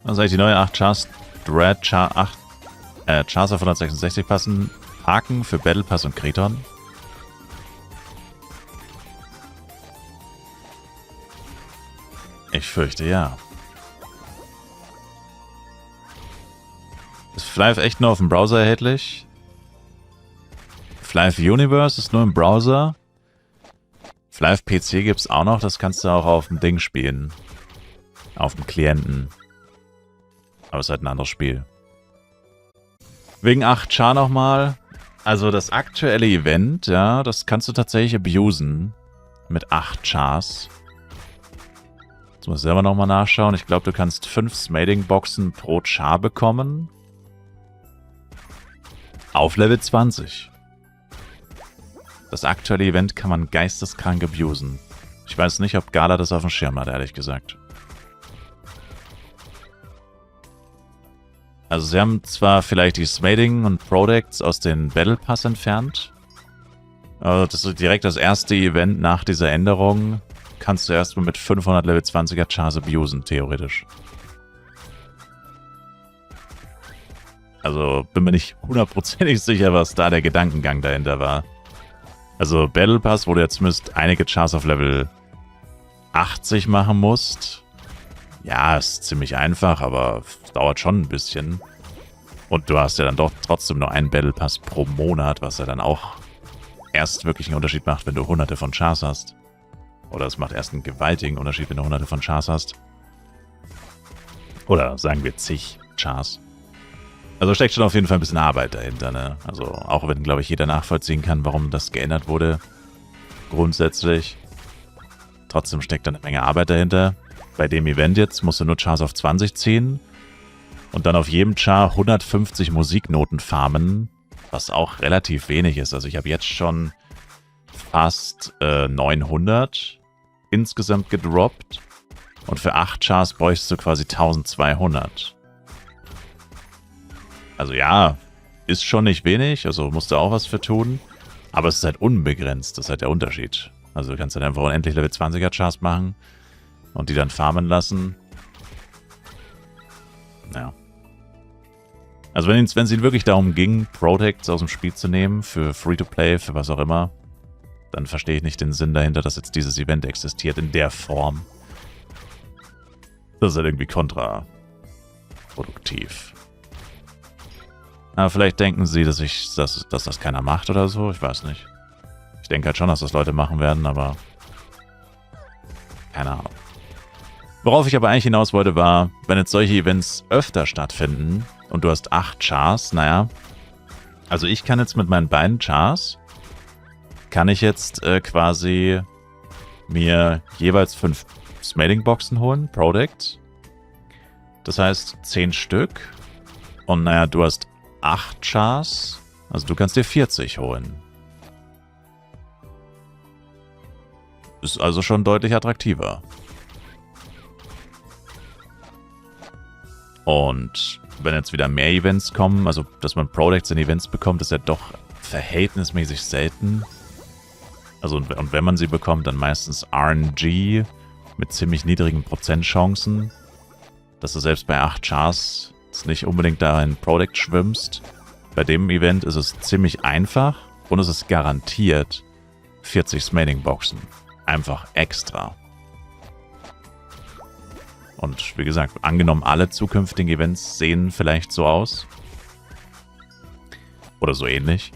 Also eigentlich die neue 8 Chars Dread Char 8 Chars auf 166 passen. Haken für Battle Pass und Kreton. Ich fürchte ja. Ist Flive echt nur auf dem Browser erhältlich? Flive Universe ist nur im Browser. Flive PC gibt es auch noch, das kannst du auch auf dem Ding spielen. Auf dem Klienten. Aber es ist halt ein anderes Spiel. Wegen 8 Char nochmal. Also das aktuelle Event, ja, das kannst du tatsächlich abusen. Mit 8 Chars. Jetzt muss ich selber nochmal nachschauen. Ich glaube, du kannst 5 Smading-Boxen pro Char bekommen. Auf Level 20. Das aktuelle Event kann man geisteskrank abusen. Ich weiß nicht, ob Gala das auf dem Schirm hat, ehrlich gesagt. Also sie haben zwar vielleicht die Smading und Products aus den Battle Pass entfernt. Aber das ist direkt das erste Event nach dieser Änderung. Kannst du erstmal mit 500 Level 20er Chars abusen, theoretisch. Also bin mir nicht hundertprozentig sicher, was da der Gedankengang dahinter war. Also Battle Pass, wo du jetzt zumindest einige Chars auf Level 80 machen musst. Ja, ist ziemlich einfach, aber dauert schon ein bisschen. Und du hast ja dann doch trotzdem nur einen Battle Pass pro Monat, was ja dann auch erst wirklich einen Unterschied macht, wenn du hunderte von Chars hast. Oder es macht erst einen gewaltigen Unterschied, wenn du hunderte von Chars hast. Oder sagen wir zig Chars. Also steckt schon auf jeden Fall ein bisschen Arbeit dahinter, ne? Also auch wenn, glaube ich, jeder nachvollziehen kann, warum das geändert wurde. Grundsätzlich. Trotzdem steckt da eine Menge Arbeit dahinter. Bei dem Event jetzt musst du nur Chars auf 20 ziehen. Und dann auf jedem Char 150 Musiknoten farmen. Was auch relativ wenig ist. Also ich habe jetzt schon fast 900 insgesamt gedroppt. Und für 8 Chars bräuchst du quasi 1200. Also ja, ist schon nicht wenig, also musst du auch was für tun. Aber es ist halt unbegrenzt, das ist halt der Unterschied. Also du kannst halt einfach unendlich Level 20er Chars machen und die dann farmen lassen. Ja. Also wenn es ihnen wirklich darum ging, Protects aus dem Spiel zu nehmen, für Free-to-Play, für was auch immer, dann verstehe ich nicht den Sinn dahinter, dass jetzt dieses Event existiert in der Form. Das ist halt irgendwie kontraproduktiv. Aber vielleicht denken sie, dass das keiner macht oder so. Ich weiß nicht. Ich denke halt schon, dass das Leute machen werden, aber keine Ahnung. Worauf ich aber eigentlich hinaus wollte, war, wenn jetzt solche Events öfter stattfinden und du hast 8 Chars, naja. Also ich kann jetzt mit meinen beiden Chars, kann ich jetzt quasi mir jeweils 5 Smading-Boxen holen, Products. Das heißt 10 Stück. Und naja, du hast 8 Chars. Also du kannst dir 40 holen. Ist also schon deutlich attraktiver. Und wenn jetzt wieder mehr Events kommen, also dass man Products in Events bekommt, ist ja doch verhältnismäßig selten. Also und wenn man sie bekommt, dann meistens RNG mit ziemlich niedrigen Prozentchancen. Dass du selbst bei 8 Chars nicht unbedingt da ein Product schwimmst. Bei dem Event ist es ziemlich einfach und es ist garantiert 40 Smading-Boxen. Einfach extra. Und wie gesagt, angenommen alle zukünftigen Events sehen vielleicht so aus. Oder so ähnlich.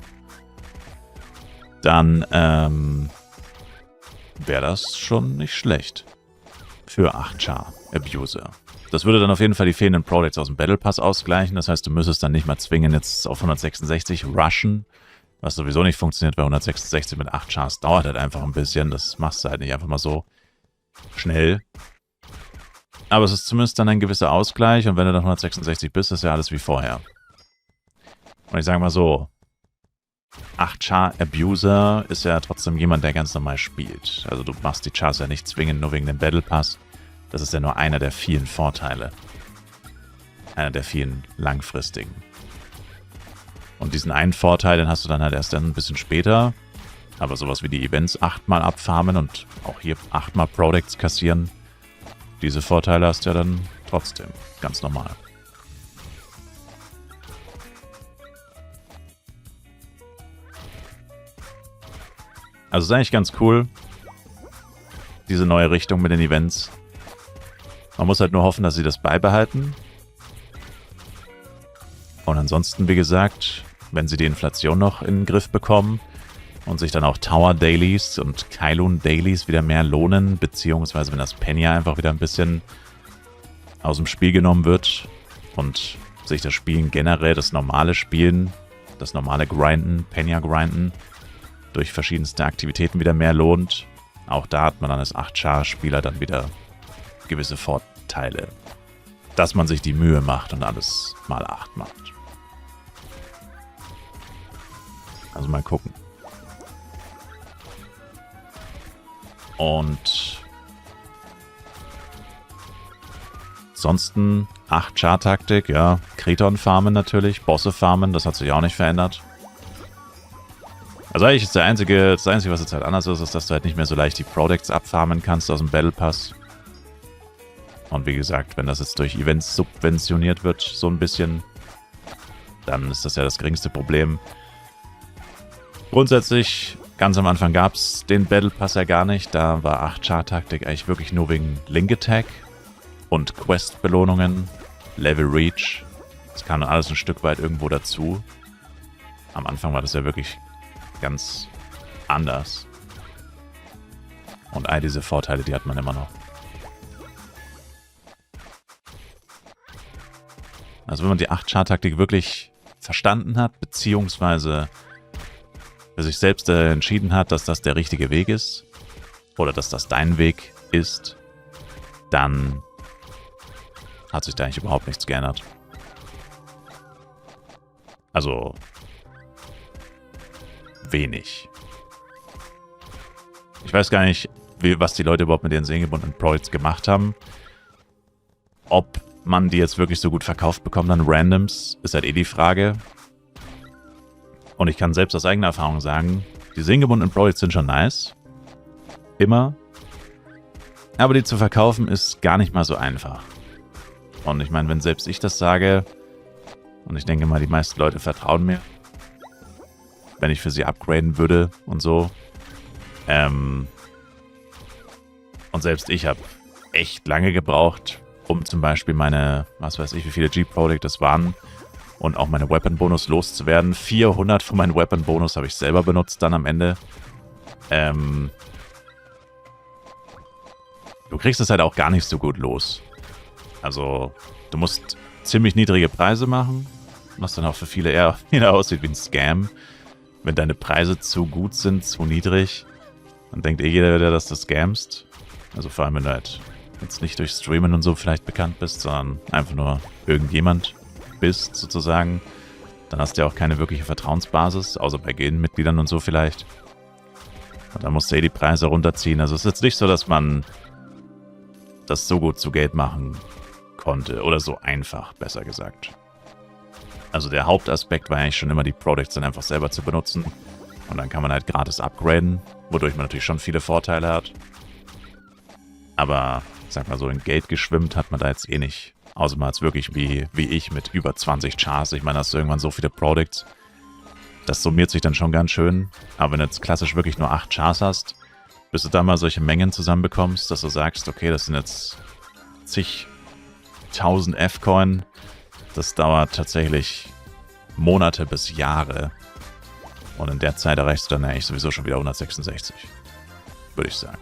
Dann wäre das schon nicht schlecht. Für 8 Char Abuser. Das würde dann auf jeden Fall die fehlenden Products aus dem Battle Pass ausgleichen. Das heißt, du müsstest dann nicht mal zwingen, jetzt auf 166 rushen. Was sowieso nicht funktioniert, weil 166 mit 8 Chars dauert halt einfach ein bisschen. Das machst du halt nicht einfach mal so schnell. Aber es ist zumindest dann ein gewisser Ausgleich. Und wenn du dann 166 bist, ist ja alles wie vorher. Und ich sage mal so, 8 Char Abuser ist ja trotzdem jemand, der ganz normal spielt. Also du machst die Chars ja nicht zwingend nur wegen dem Battle Pass. Das ist ja nur einer der vielen Vorteile. Einer der vielen langfristigen. Und diesen einen Vorteil, den hast du dann halt erst dann ein bisschen später. Aber sowas wie die Events 8-mal abfarmen und auch hier 8-mal Products kassieren. Diese Vorteile hast du ja dann trotzdem ganz normal. Also ist eigentlich ganz cool, diese neue Richtung mit den Events. Man muss halt nur hoffen, dass sie das beibehalten. Und ansonsten, wie gesagt, wenn sie die Inflation noch in den Griff bekommen und sich dann auch Tower Dailies und Kylun Dailies wieder mehr lohnen, beziehungsweise wenn das Penya einfach wieder ein bisschen aus dem Spiel genommen wird und sich das Spielen generell, das normale Spielen, das normale Grinden, Penya Grinden, durch verschiedenste Aktivitäten wieder mehr lohnt. Auch da hat man dann als 8-Char-Spieler dann wieder gewisse Vorteile, dass man sich die Mühe macht und alles mal 8 macht. Also mal gucken. Und ansonsten 8-Char-Taktik, ja, Kreton farmen natürlich, Bosse farmen, das hat sich auch nicht verändert. Also eigentlich ist das Einzige, was jetzt halt anders ist, dass du halt nicht mehr so leicht die Products abfarmen kannst aus dem Battle Pass. Und wie gesagt, wenn das jetzt durch Events subventioniert wird, so ein bisschen, dann ist das ja das geringste Problem. Grundsätzlich, ganz am Anfang gab es den Battle Pass ja gar nicht. Da war 8-Char-Taktik eigentlich wirklich nur wegen Link Attack und Quest-Belohnungen, Level Reach. Das kam dann alles ein Stück weit irgendwo dazu. Am Anfang war das ja wirklich ganz anders. Und all diese Vorteile, die hat man immer noch. Also wenn man die 8-Char-Taktik wirklich verstanden hat, beziehungsweise für sich selbst entschieden hat, dass das der richtige Weg ist, oder dass das dein Weg ist, dann hat sich da eigentlich überhaupt nichts geändert. Also wenig. Ich weiß gar nicht, was die Leute überhaupt mit ihren seelengebundenen Products gemacht haben. Ob man die jetzt wirklich so gut verkauft bekommt an Randoms, ist halt eh die Frage. Und ich kann selbst aus eigener Erfahrung sagen, die seelengebundenen Products sind schon nice. Immer. Aber die zu verkaufen ist gar nicht mal so einfach. Und ich meine, wenn selbst ich das sage, und ich denke mal, die meisten Leute vertrauen mir, wenn ich für sie upgraden würde und so. Und selbst ich habe echt lange gebraucht, um zum Beispiel meine, was weiß ich, wie viele G-Product das waren, und auch meine Weapon-Bonus loszuwerden. 400 von meinen Weapon-Bonus habe ich selber benutzt dann am Ende. Du kriegst es halt auch gar nicht so gut los. Also, du musst ziemlich niedrige Preise machen, was dann auch für viele eher wieder aussieht wie ein Scam. Wenn deine Preise zu gut sind, zu niedrig, dann denkt eh jeder wieder, dass du scamst. Also vor allem, wenn du halt jetzt nicht durch Streamen und so vielleicht bekannt bist, sondern einfach nur irgendjemand bist, sozusagen. Dann hast du ja auch keine wirkliche Vertrauensbasis, außer bei Gildenmitgliedern und so vielleicht. Und dann musst du eh die Preise runterziehen. Also es ist jetzt nicht so, dass man das so gut zu Geld machen konnte. Oder so einfach, besser gesagt. Also der Hauptaspekt war eigentlich schon immer, die Products dann einfach selber zu benutzen. Und dann kann man halt gratis upgraden, wodurch man natürlich schon viele Vorteile hat. Aber, sag mal so, in Geld geschwimmt hat man da jetzt eh nicht. Außer man hat's wirklich wie ich mit über 20 Chars. Ich meine, hast du irgendwann so viele Products. Das summiert sich dann schon ganz schön. Aber wenn du jetzt klassisch wirklich nur 8 Chars hast, bis du da mal solche Mengen zusammenbekommst, dass du sagst, okay, das sind jetzt zigtausend F-Coin. Das dauert tatsächlich Monate bis Jahre. Und in der Zeit erreichst du dann eigentlich sowieso schon wieder 166. Würde ich sagen.